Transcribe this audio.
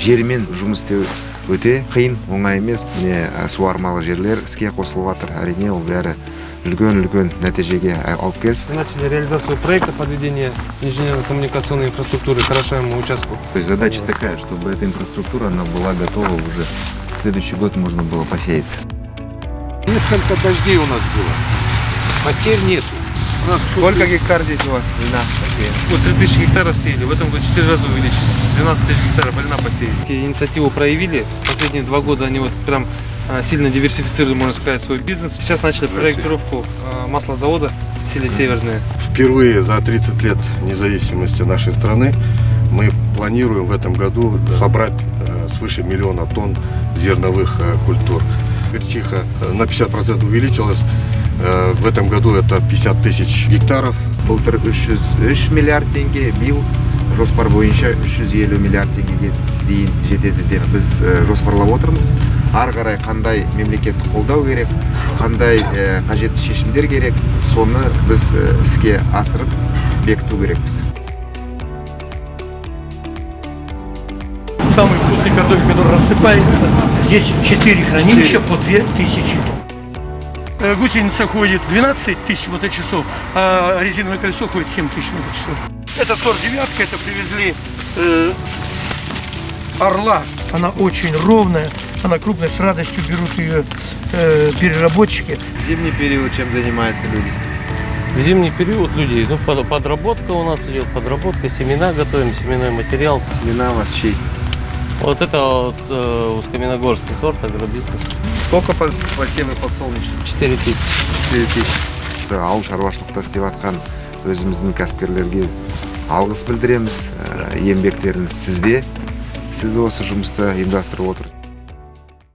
жермен жұмыс істеу өте қиын, оңай емес. Міне суармалы жерлер іске қосылып жатыр. Әрине, ол бәрі үлкен нәтижеге алып келсін. Начали реализацию проекта подведения инженерно-коммуникационной инфраструктуры к орошаемому участку. То есть задача такая, чтобы эта инфраструктура она была готова уже в следующий год можно было посеяться. Несколько дождей у нас было. Потерь нету. Сколько гектар здесь у вас льна? Вот 3000 гектаров сеяли, в этом году 4 раза увеличили. 12 тысяч гектаров льна посеяли. Инициативу проявили. Последние 2 года они вот прям сильно диверсифицировали, можно сказать, свой бизнес. Сейчас начали проектировку маслозавода в селе Северное. Впервые за 30 лет независимости нашей страны мы планируем в этом году собрать свыше 1 миллиона тонн зерновых культур. Гречиха на 50% увеличилась. В этом году это 50 тысяч гектаров. Былтыр 303 миллиард теңге, бил жоспар бойынша 350 миллиард теңгеге дейін жетеді деп біз жоспарлап отырмыз. Ары қарай қандай мемлекеттік қолдау керек, қандай қажетті шешімдер керек, соны біз іске асырып бекіту керекпіз. Самый вкусный картофель, который рассыпается. Здесь 4 хранилища по 2000 тонн. Гусеница ходит 12 тысяч моточасов, а резиновое колесо ходит 7 тысяч моточасов. Это сорт девятка, это привезли с Орла. Она очень ровная, она крупная, с радостью берут ее переработчики. В зимний период чем занимаются люди? В зимний период людей, подработка у нас идет, подработка, семена готовим, семенной материал. Семена у вас чей? Вот это вот, узкоминогорский сорт, агробизнес. Сколько посевы подсолнечных? 4000. 4000. Ауыл шаруашылықта істеп жатқан өзіміздің кәсіпкерлерге алғыс білдіреміз. Еңбектеріңіз сізде. Сіз осы жұмысты ұйымдастырып отырсыз.